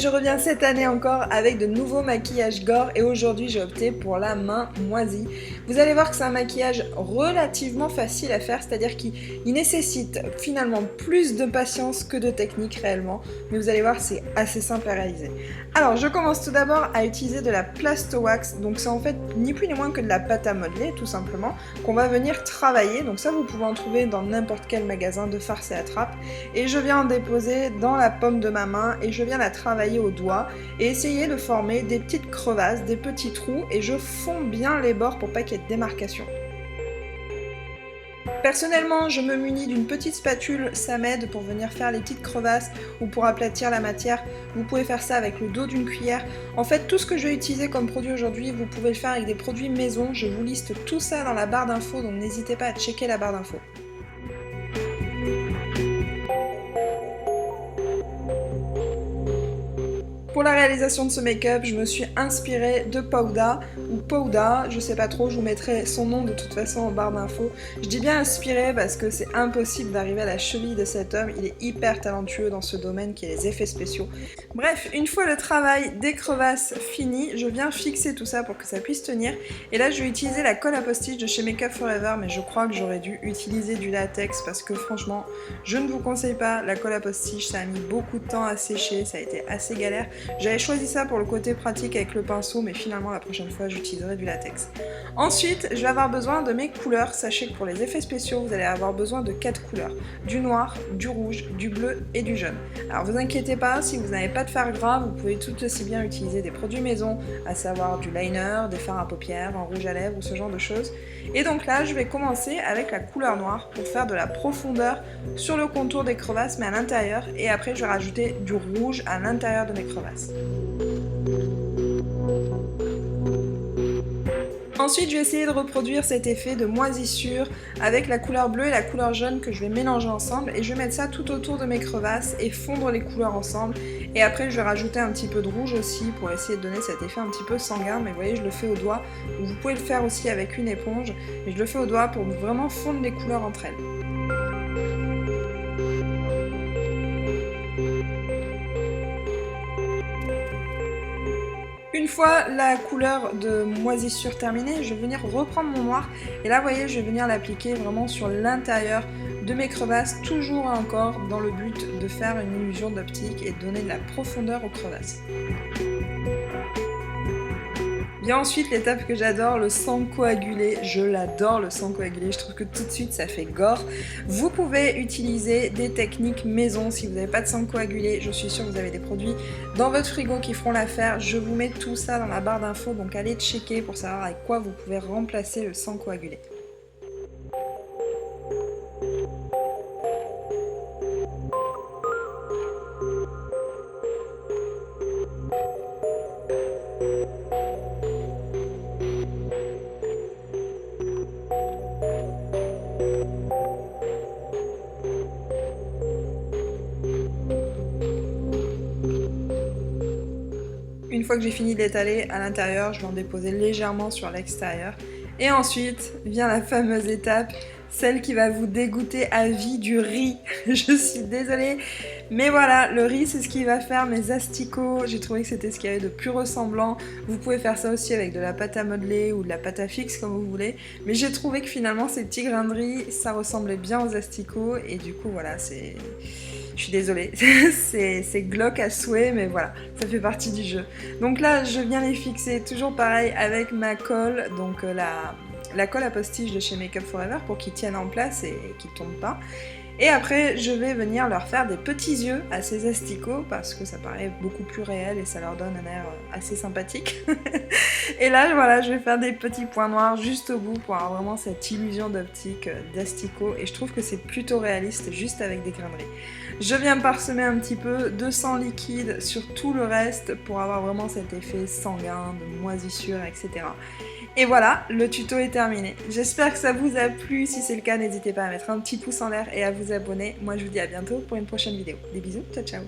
je reviens cette année encore avec de nouveaux maquillages gore et aujourd'hui j'ai opté pour la main moisie. Vous allez voir que c'est un maquillage relativement facile à faire, c'est-à-dire qu'il nécessite finalement plus de patience que de technique réellement, mais vous allez voir c'est assez simple à réaliser. Alors je commence tout d'abord à utiliser de la Plasto-Wax, donc c'est en fait ni plus ni moins que de la pâte à modeler tout simplement, qu'on va venir travailler, donc ça vous pouvez en trouver dans n'importe quel magasin de farce et attrape, et je viens en déposer dans la paume de ma main et je viens la travailler au doigt et essayer de former des petites crevasses, des petits trous et je fonds bien les bords pour pas qu'il y ait de démarcation. Personnellement, je me munis d'une petite spatule, ça m'aide pour venir faire les petites crevasses ou pour aplatir la matière. Vous pouvez faire ça avec le dos d'une cuillère. En fait, tout ce que je vais utiliser comme produit aujourd'hui, vous pouvez le faire avec des produits maison. Je vous liste tout ça dans la barre d'infos, donc n'hésitez pas à checker la barre d'infos. Pour la réalisation de ce make-up, je me suis inspirée de Pauda, ou Pauda, je sais pas trop, je vous mettrai son nom de toute façon en barre d'infos. Je dis bien inspirée parce que c'est impossible d'arriver à la cheville de cet homme, il est hyper talentueux dans ce domaine qui est les effets spéciaux. Bref, une fois le travail des crevasses fini, je viens fixer tout ça pour que ça puisse tenir. Et là, je vais utiliser la colle à post-it de chez Make Up Forever, mais je crois que j'aurais dû utiliser du latex parce que franchement, je ne vous conseille pas la colle à post-it, ça a mis beaucoup de temps à sécher, ça a été assez galère. J'avais choisi ça pour le côté pratique avec le pinceau, mais finalement la prochaine fois j'utiliserai du latex. Ensuite, je vais avoir besoin de mes couleurs. Sachez que pour les effets spéciaux, vous allez avoir besoin de 4 couleurs. Du noir, du rouge, du bleu et du jaune. Alors vous inquiétez pas, si vous n'avez pas de fard gras, vous pouvez tout aussi bien utiliser des produits maison, à savoir du liner, des fards à paupières, un rouge à lèvres ou ce genre de choses. Et donc là, je vais commencer avec la couleur noire pour faire de la profondeur sur le contour des crevasses, mais à l'intérieur. Et après, je vais rajouter du rouge à l'intérieur de mes crevasses. Ensuite, je vais essayer de reproduire cet effet de moisissure avec la couleur bleue et la couleur jaune que je vais mélanger ensemble et je vais mettre ça tout autour de mes crevasses et fondre les couleurs ensemble. Et après, je vais rajouter un petit peu de rouge aussi pour essayer de donner cet effet un petit peu sanguin, mais vous voyez, je le fais au doigt. Vous pouvez le faire aussi avec une éponge, mais je le fais au doigt pour vraiment fondre les couleurs entre elles. Une fois la couleur de moisissure terminée, je vais venir reprendre mon noir et là vous voyez je vais venir l'appliquer vraiment sur l'intérieur de mes crevasses, toujours et encore dans le but de faire une illusion d'optique et de donner de la profondeur aux crevasses. Vient ensuite l'étape que j'adore, le sang coagulé. Je l'adore le sang coagulé, je trouve que tout de suite ça fait gore. Vous pouvez utiliser des techniques maison si vous n'avez pas de sang coagulé. Je suis sûre que vous avez des produits dans votre frigo qui feront l'affaire. Je vous mets tout ça dans la barre d'infos, donc allez checker pour savoir avec quoi vous pouvez remplacer le sang coagulé. Une fois que j'ai fini d'étaler à l'intérieur, je vais en déposer légèrement sur l'extérieur. Et ensuite vient la fameuse étape, celle qui va vous dégoûter à vie du riz. Je suis désolée, mais voilà, le riz c'est ce qui va faire mes asticots. J'ai trouvé que c'était ce qu'il y avait de plus ressemblant. Vous pouvez faire ça aussi avec de la pâte à modeler ou de la pâte à fixe comme vous voulez. Mais j'ai trouvé que finalement ces petits grains de riz, ça ressemblait bien aux asticots et du coup voilà, c'est... Je suis désolée, c'est glauque à souhait, mais voilà, ça fait partie du jeu. Donc là, je viens les fixer toujours pareil avec ma colle, donc la colle à post-it de chez Make Up Forever pour qu'ils tiennent en place et qu'ils ne tombent pas. Et après, je vais venir leur faire des petits yeux à ces asticots parce que ça paraît beaucoup plus réel et ça leur donne un air assez sympathique. Et là, voilà, je vais faire des petits points noirs juste au bout pour avoir vraiment cette illusion d'optique d'asticot et je trouve que c'est plutôt réaliste juste avec des graineries. Je viens parsemer un petit peu de sang liquide sur tout le reste pour avoir vraiment cet effet sanguin, de moisissure, etc. Et voilà, le tuto est terminé. J'espère que ça vous a plu. Si c'est le cas, n'hésitez pas à mettre un petit pouce en l'air et à vous abonner. Moi, je vous dis à bientôt pour une prochaine vidéo. Des bisous, ciao ciao.